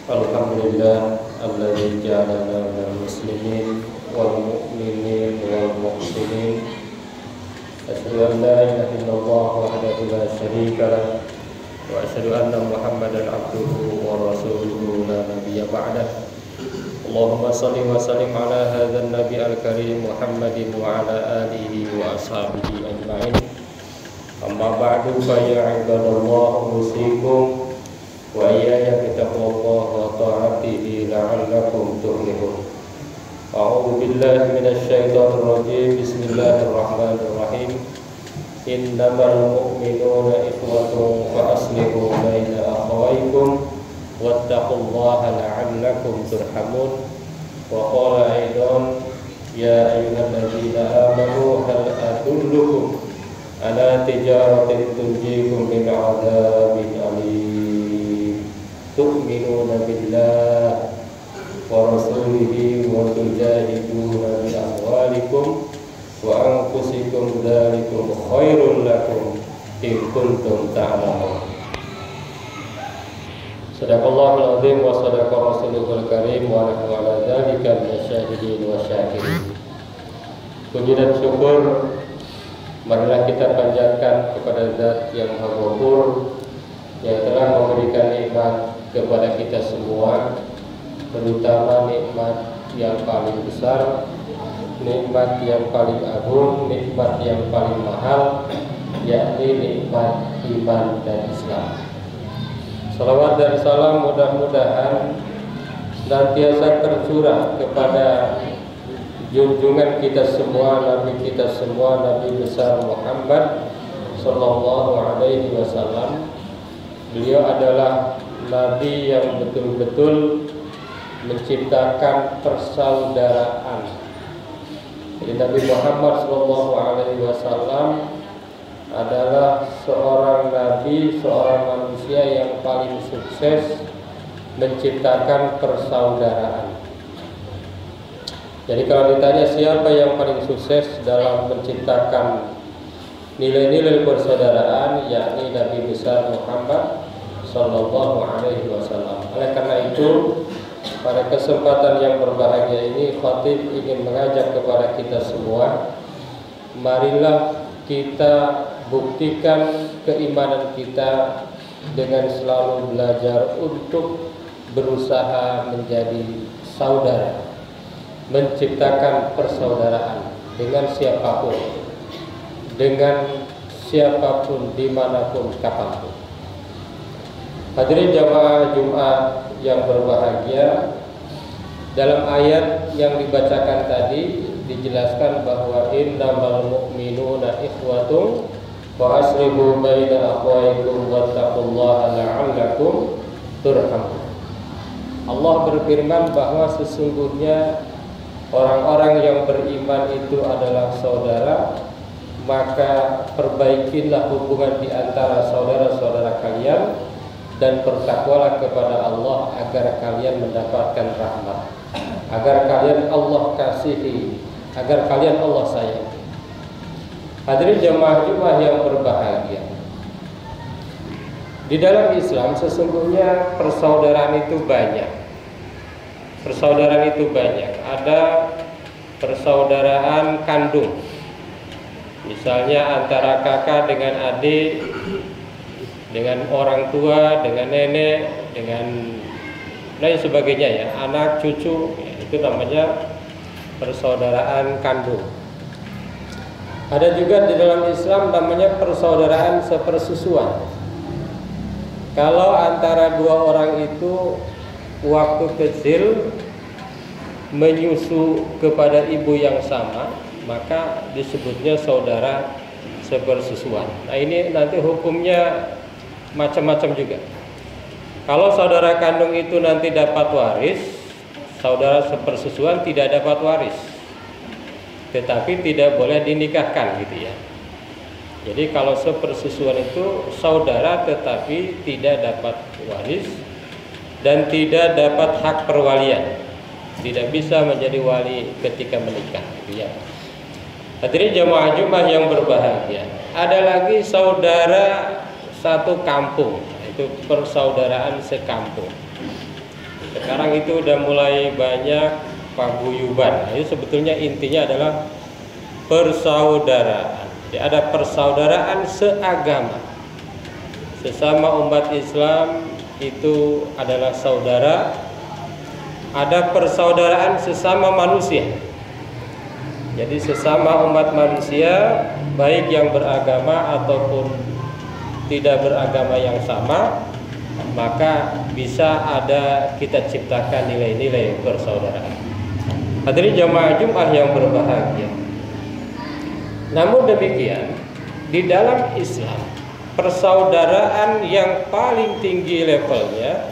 Alhamdulillah alladzi ja'alana minal muslimin wal mu'minin wal muhsinin. Asyhadu an la ilaha illallah wahdahu la syarika lah wa asyhadu anna Muhammadan abduhu wa rasuluhu la nabiyya ba'dah. Allahumma shalli wa sallim ala hadzal nabi al-karim Muhammadin wa ala alihi wa ashabihi ajma'in. Amma ba'du fa ya ibadallah usikum wa iyaya bittaqwallahi wa ta'atihi la'allakum tuflihun. A'udzu billahi minasy syaithanir rajim. Bismillahirrahmanirrahim. Innamal mu'minuna ikhwatun fa aslihu baina akhawaykum wattaqullaha la'allakum turhamun. Wa qala aidan ya ayyuhalladzina amanu hal adullukum ala tijaratin tunjikum min 'adzabin alim. Tu'minuna billah wa rasulihi wa tujahiduna bi amwalikum wa anfusikum dzalikum khairul lakum in kuntum ta'lamun. Sadaqallahul azim wa sadaqa rasulul karim wa nahnu ala dzalika minasyahidin wa syakirin. Puji dan syukur marilah kita panjatkan kepada Zat yang Maha Ghafur yang telah memberikan nikmat kepada kita semua, terutama nikmat yang paling besar, nikmat yang paling agung, nikmat yang paling mahal, yakni nikmat iman dan Islam. Salawat dan salam mudah-mudahan senantiasa tercurah kepada junjungan kita semua, Nabi kita semua, Nabi besar Muhammad Sallallahu Alaihi Wasallam. Beliau adalah Nabi yang betul-betul menciptakan persaudaraan. Jadi Nabi Muhammad Sallallahu Alaihi Wasallam adalah seorang nabi, seorang manusia yang paling sukses menciptakan persaudaraan. Jadi kalau ditanya siapa yang paling sukses dalam menciptakan nilai-nilai persaudaraan, yakni Nabi besar Muhammad Sallallahu Alaihi Wasallam. Oleh karena itu, pada kesempatan yang berbahagia ini, khatib ingin mengajak kepada kita semua, marilah kita buktikan keimanan kita dengan selalu belajar untuk berusaha menjadi saudara, menciptakan persaudaraan dengan siapapun, dimanapun, kapanpun. Hadirin jamaah Jumat yang berbahagia, dalam ayat yang dibacakan tadi dijelaskan bahwa innamal mu'minuna ikhwatun wa aslihu baina akhawaykum wattaqullaha la'allakum turhamun. Allah berfirman bahwa sesungguhnya orang-orang yang beriman itu adalah saudara, maka perbaikilah hubungan di antara saudara-saudara kalian dan bertakwalah kepada Allah agar kalian mendapatkan rahmat, agar kalian Allah kasihi, agar kalian Allah sayangi. Hadirin jemaah yang berbahagia, di dalam Islam sesungguhnya persaudaraan itu banyak. Persaudaraan itu banyak. Ada persaudaraan kandung, misalnya antara kakak dengan adik, dengan orang tua, dengan nenek, dengan lain sebagainya ya, anak, cucu, itu namanya persaudaraan kandung. Ada juga di dalam Islam namanya persaudaraan sepersusuan. Kalau antara dua orang itu waktu kecil menyusu kepada ibu yang sama, maka disebutnya saudara sepersusuan. Nah ini nanti hukumnya macam-macam juga. Kalau saudara kandung itu nanti dapat waris, saudara sepersusuan tidak dapat waris, tetapi tidak boleh dinikahkan gitu ya. Jadi kalau sepersusuan itu saudara tetapi tidak dapat waris dan tidak dapat hak perwalian, tidak bisa menjadi wali ketika menikah gitu ya. Hadirin jamaah Jumat yang berbahagia, ada lagi saudara satu kampung, itu persaudaraan sekampung. Sekarang itu udah mulai banyak paguyuban. Nah, itu sebetulnya intinya adalah persaudaraan. Jadi ada persaudaraan seagama. Sesama umat Islam itu adalah saudara. Ada persaudaraan sesama manusia. Jadi sesama umat manusia, baik yang beragama ataupun tidak beragama yang sama, maka bisa ada kita ciptakan nilai-nilai persaudaraan. Hadirin jamaah Jumat yang berbahagia. Namun demikian, di dalam Islam, persaudaraan yang paling tinggi levelnya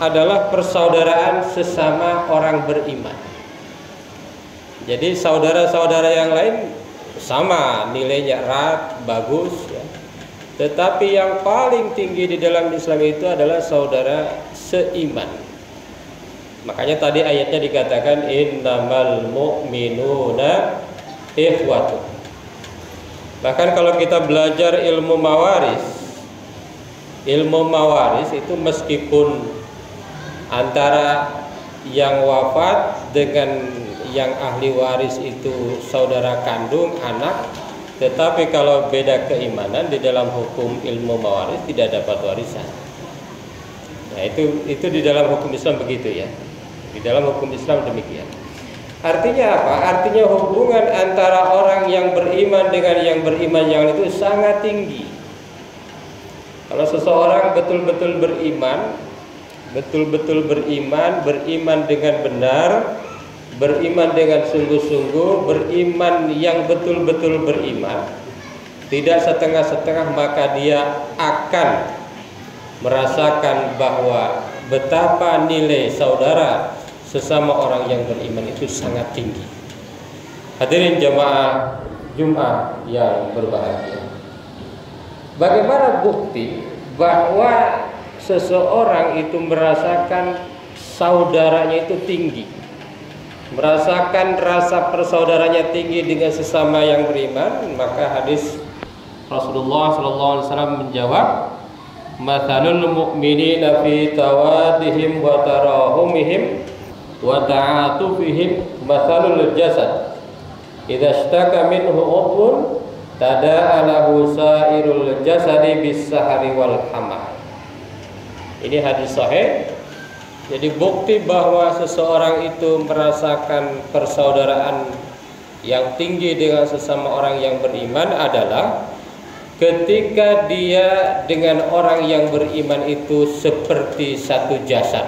adalah persaudaraan sesama orang beriman. Jadi saudara-saudara yang lain sama nilainya erat, bagus ya. Tetapi yang paling tinggi di dalam Islam itu adalah saudara seiman. Makanya tadi ayatnya dikatakan innamal mu'minuna ikhwatun. Bahkan kalau kita belajar ilmu mawaris itu meskipun antara yang wafat dengan yang ahli waris itu saudara kandung, anak, tetapi kalau beda keimanan di dalam hukum ilmu mawaris tidak dapat warisan. Nah, itu di dalam hukum Islam begitu ya. Di dalam hukum Islam demikian. Artinya apa? Artinya hubungan antara orang yang beriman dengan yang beriman yang itu sangat tinggi. Kalau seseorang betul-betul beriman dengan benar, beriman dengan sungguh-sungguh, beriman yang betul-betul beriman, tidak setengah-setengah, maka dia akan merasakan bahwa betapa nilai saudara sesama orang yang beriman itu sangat tinggi. Hadirin jamaah Jumat yang berbahagia. Bagaimana bukti bahwa seseorang itu merasakan saudaranya itu tinggi, merasakan rasa persaudaranya tinggi dengan sesama yang beriman? Maka hadis Rasulullah SAW menjawab, mathalul mu'minina fi tawadihim wa tarahumihim wa ta'atufihim mathalul jasad idza ishtaka minhu udhun tada'a lahu sa'irul jasadi bis-sahari wal hamah. Ini hadis sahih. Jadi bukti bahwa seseorang itu merasakan persaudaraan yang tinggi dengan sesama orang yang beriman adalah ketika dia dengan orang yang beriman itu seperti satu jasad,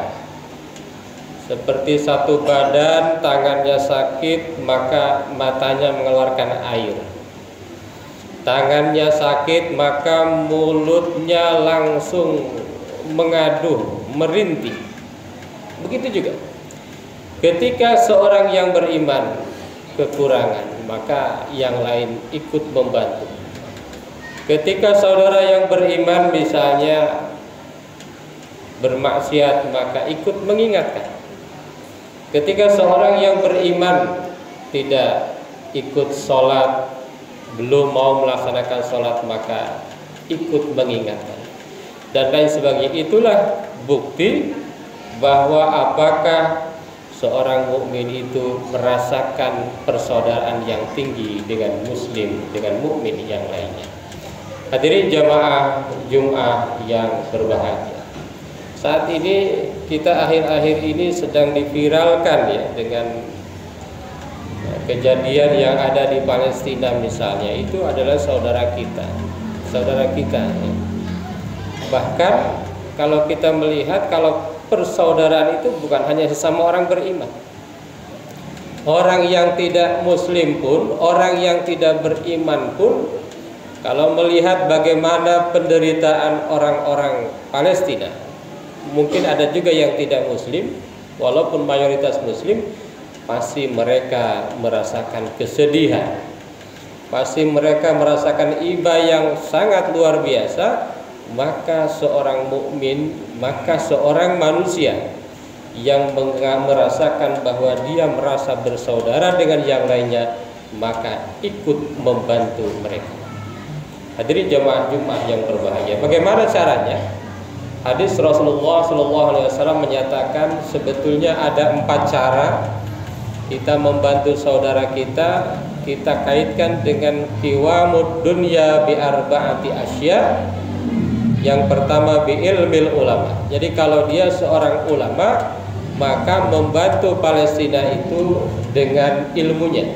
seperti satu badan. Tangannya sakit maka matanya mengeluarkan air, tangannya sakit maka mulutnya langsung mengaduh, merintih. Begitu juga ketika seorang yang beriman kekurangan, maka yang lain ikut membantu. Ketika saudara yang beriman misalnya bermaksiat, maka ikut mengingatkan. Ketika seorang yang beriman tidak ikut sholat, belum mau melaksanakan sholat, maka ikut mengingatkan, dan lain sebagainya. Itulah bukti bahwa apakah seorang mukmin itu merasakan persaudaraan yang tinggi dengan muslim, dengan mukmin yang lainnya. Hadirin jamaah Jumat yang berbahagia. Saat ini kita akhir-akhir ini sedang diviralkan ya dengan kejadian yang ada di Palestina misalnya. Itu adalah saudara kita ya. Bahkan kalau kita melihat, kalau persaudaraan itu bukan hanya sesama orang beriman. Orang yang tidak muslim pun, orang yang tidak beriman pun, kalau melihat bagaimana penderitaan orang-orang Palestina, mungkin ada juga yang tidak muslim, walaupun mayoritas muslim, pasti mereka merasakan kesedihan, pasti mereka merasakan iba yang sangat luar biasa. Maka seorang mukmin, maka seorang manusia yang merasakan bahwa dia merasa bersaudara dengan yang lainnya, maka ikut membantu mereka. Hadirin jamaah Jumat yang berbahagia. Bagaimana caranya? Hadis Rasulullah SAW menyatakan sebetulnya ada 4 cara kita membantu saudara kita. Kita kaitkan dengan qiwamud dunya bi arba'ati asya. Yang pertama bi ilmil ulama. Jadi kalau dia seorang ulama, maka membantu Palestina itu dengan ilmunya,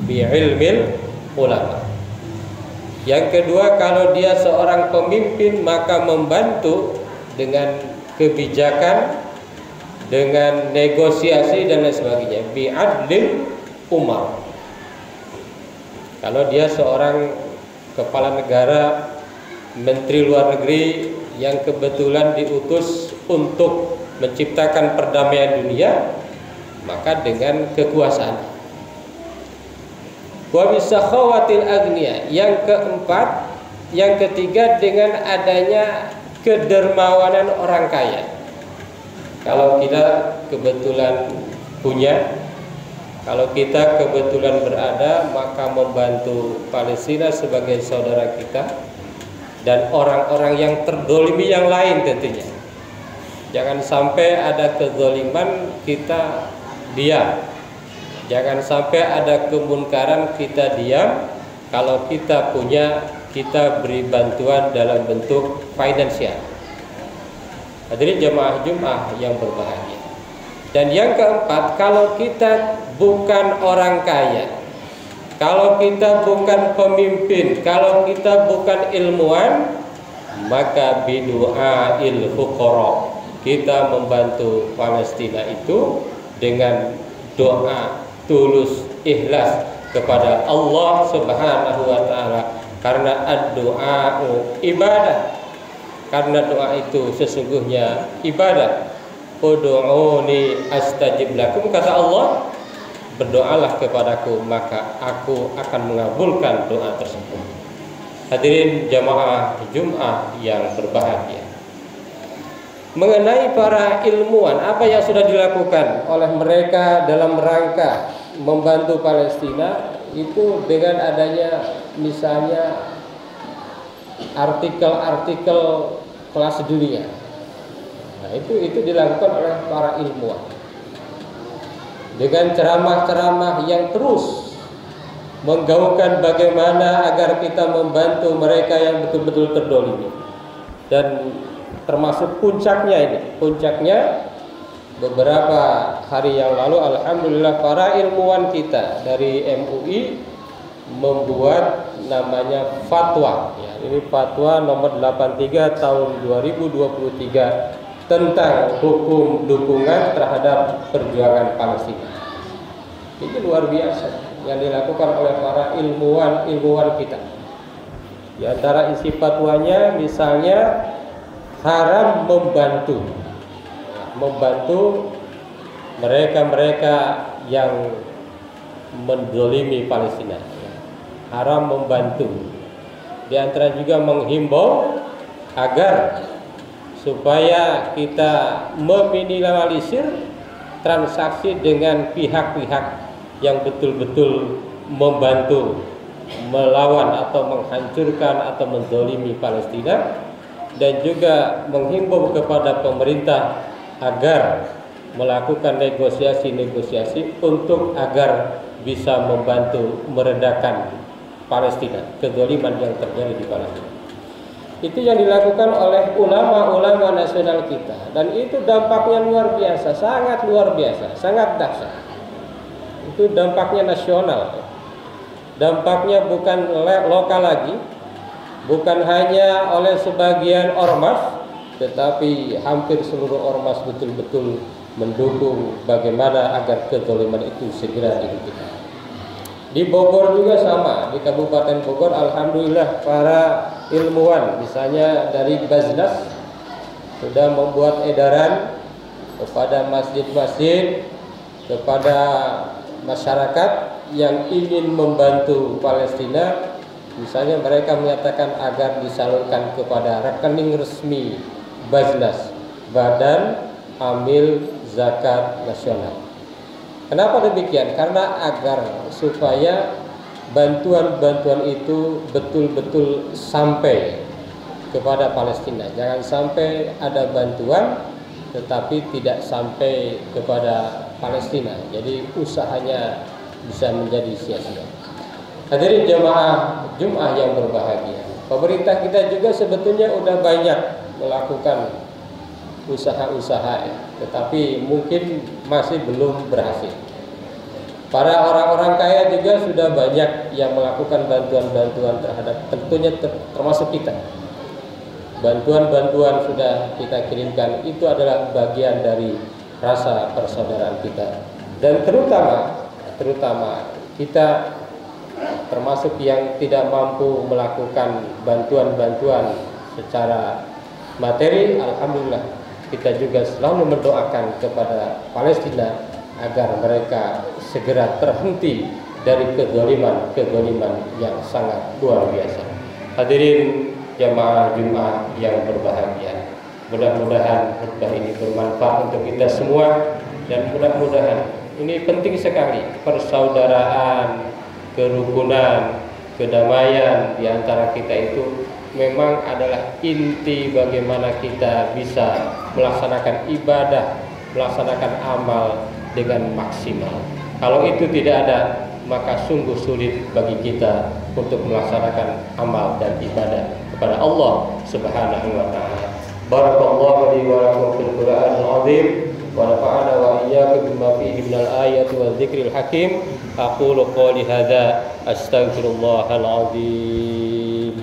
bi ilmil ulama. Yang kedua, kalau dia seorang pemimpin, maka membantu dengan kebijakan, dengan negosiasi dan lain sebagainya, bi adlil umar. Kalau dia seorang kepala negara, menteri luar negeri yang kebetulan diutus untuk menciptakan perdamaian dunia, maka dengan kekuasaan. Wa bisakhawatil agniya. Yang keempat, yang ketiga, dengan adanya kedermawanan orang kaya. Kalau kita kebetulan punya, kalau kita kebetulan berada, maka membantu Palestina sebagai saudara kita dan orang-orang yang terdolimi yang lain tentunya. Jangan sampai ada kezaliman kita diam. Jangan sampai ada kemunkaran kita diam. Kalau kita punya, kita beri bantuan dalam bentuk finansial. Hadirin jemaah Jumat yang berbahagia. Dan yang keempat, kalau kita bukan orang kaya, kalau kita bukan pemimpin, kalau kita bukan ilmuwan, maka bidu'ail fuqara. Kita membantu Palestina itu dengan doa tulus ikhlas kepada Allah Subhanahu wa taala, karena ad-du'a ibadah. Karena doa itu sesungguhnya ibadah. Ud'uni astajib lakum, kata Allah, berdoalah kepadaku maka aku akan mengabulkan doa tersebut. Hadirin jamaah Jumat yang berbahagia. Mengenai para ilmuwan, apa yang sudah dilakukan oleh mereka dalam rangka membantu Palestina itu dengan adanya misalnya artikel-artikel kelas dunia. Nah, itu dilakukan oleh para ilmuwan dengan ceramah-ceramah yang terus menggaungkan bagaimana agar kita membantu mereka yang betul-betul terdolimi. Dan termasuk puncaknya beberapa hari yang lalu, alhamdulillah, para ilmuwan kita dari MUI membuat namanya fatwa. Ya, ini fatwa nomor 83 tahun 2023 tentang hukum dukungan terhadap perjuangan Palestina. Itu luar biasa yang dilakukan oleh para ilmuwan kita. Di antara isi fatwanya misalnya haram membantu mereka yang menzalimi Palestina. Haram membantu. Di antara juga menghimbau agar supaya kita meminimalisir transaksi dengan pihak-pihak yang betul-betul membantu melawan atau menghancurkan atau menzalimi Palestina, dan juga menghimbau kepada pemerintah agar melakukan negosiasi untuk agar bisa membantu meredakan Palestina, kezaliman yang terjadi di Palestina. Itu yang dilakukan oleh ulama-ulama nasional kita, dan itu dampaknya luar biasa, sangat luar biasa, sangat dahsyat. Itu dampaknya nasional. Dampaknya bukan lokal lagi, bukan hanya oleh sebagian ormas, tetapi hampir seluruh ormas betul-betul mendukung bagaimana agar kezaliman itu segera dihentikan. Di Bogor juga sama, di Kabupaten Bogor, alhamdulillah para ilmuwan misalnya dari Basnas sudah membuat edaran kepada masjid-masjid, kepada masyarakat yang ingin membantu Palestina. Misalnya mereka menyatakan agar disalurkan kepada rekening resmi Basnas, Badan Amil Zakat Nasional. Kenapa demikian? Karena agar supaya bantuan-bantuan itu betul-betul sampai kepada Palestina. Jangan sampai ada bantuan tetapi tidak sampai kepada Palestina. Jadi usahanya bisa menjadi sia-sia. Hadirin jamaah Jumat yang berbahagia. Pemerintah kita juga sebetulnya udah banyak melakukan usaha-usaha ya, tetapi mungkin masih belum berhasil. Para orang-orang kaya juga sudah banyak yang melakukan bantuan-bantuan terhadap, tentunya termasuk kita. Bantuan-bantuan sudah kita kirimkan, itu adalah bagian dari rasa persaudaraan kita. Dan terutama kita termasuk yang tidak mampu melakukan bantuan-bantuan secara materi, alhamdulillah kita juga selalu mendoakan kepada Palestina agar mereka segera terhenti dari kezaliman yang sangat luar biasa. Hadirin jamaah Jumat yang berbahagia, mudah-mudahan khutbah ini bermanfaat untuk kita semua, dan mudah-mudahan ini penting sekali, persaudaraan, kerukunan, kedamaian di antara kita itu memang adalah inti bagaimana kita bisa melaksanakan ibadah, melaksanakan amal dengan maksimal. Kalau itu tidak ada, maka sungguh sulit bagi kita untuk melaksanakan amal dan ibadah kepada Allah Subhanahu wa taala. Barakallahu li wa lakum fil Qur'anil azim wa nafa'ana wa iyyakum bima fihi minal ayati wa dzikril hakim. Aqulu qouli hadza astaghfirullahal azim.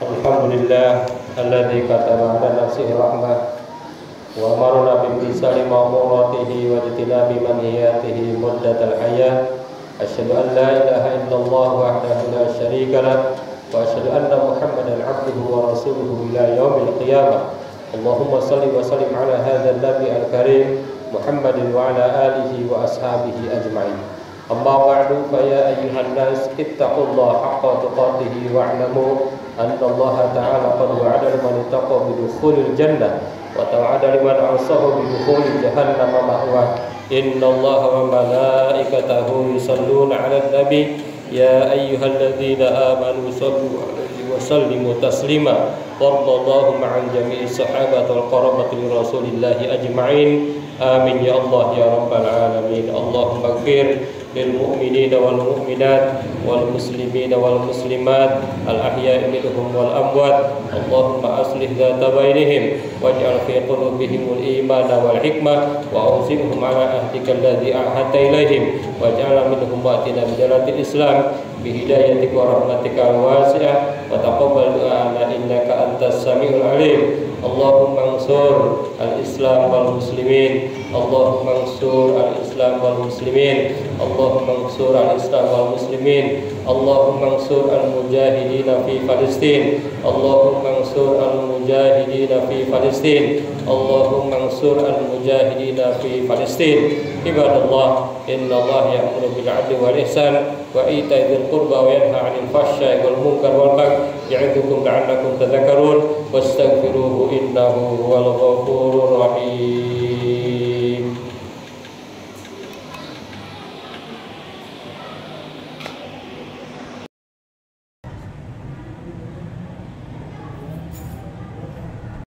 Alhamdulillah alladzi kataba ala nafsihi rahmah wa amarna bi imtisali ma'muratihi wa ijtinabi manhiyatihi muddatal hayat. Asyhadu an la ilaha illallah wahdahu la syarika lah wa asyhadu anna Muhammadan 'abduhu wa rasuluhu ila yaumil qiyamah. Allahumma shalli wa sallim ala hadzal nabi al-karim Muhammadin wa ala alihi wa ashabihi ajma'in. Amma ba'du, fa ya ayyuhan nas ittaqullaha haqqa tuqatih wa'lamu anna Allah ta'ala qad wa'ada liman ittaqa bi dukhulil jannah wa ta'ada liman 'asahu bi dukhulil jahannam ma'wa. Inna Allah wa malaikatahu yusalluna 'alan nabi ya ayyuhalladzina amanu sallu 'alaihi wa sallimu taslima. Wallahu ma'al jami'i sahabati wal qarabati rasulillahi ajma'in. Amin ya Allah ya rabbal alamin. Allahumma ighfir للمؤمنين والمؤمنات والمسلمين والمسلمات الأحياء منهم والأموات. اللهم أصلح ذات بينهم واجعل في قلوبهم الإيمان والحكمة وأوزعهم على عهدك الذي عهدت إليهم واجعل منهم واتنا بجلالة الإسلام بهدايتك ورحمتك الواسعة وتقبل دعاءنا إنك أنت السميع العليم. اللهم انصر الإسلام والمسلمين. اللهم انصر الإسلام والمسلمين. اللهم انصر الإسلام والمسلمين. اللهم انصر المجاهدين في فلسطين. اللهم انصر المجاهدين في فلسطين. اللهم انصر المجاهدين في فلسطين. عباد الله إن الله يأمر بالعدل والإحسان وإيتاء ذي القربى وينهى عن الفحشاء والمنكر والبغي يعظكم لعلكم تذكرون واستغفروه إنه هو الغفور الرحيم.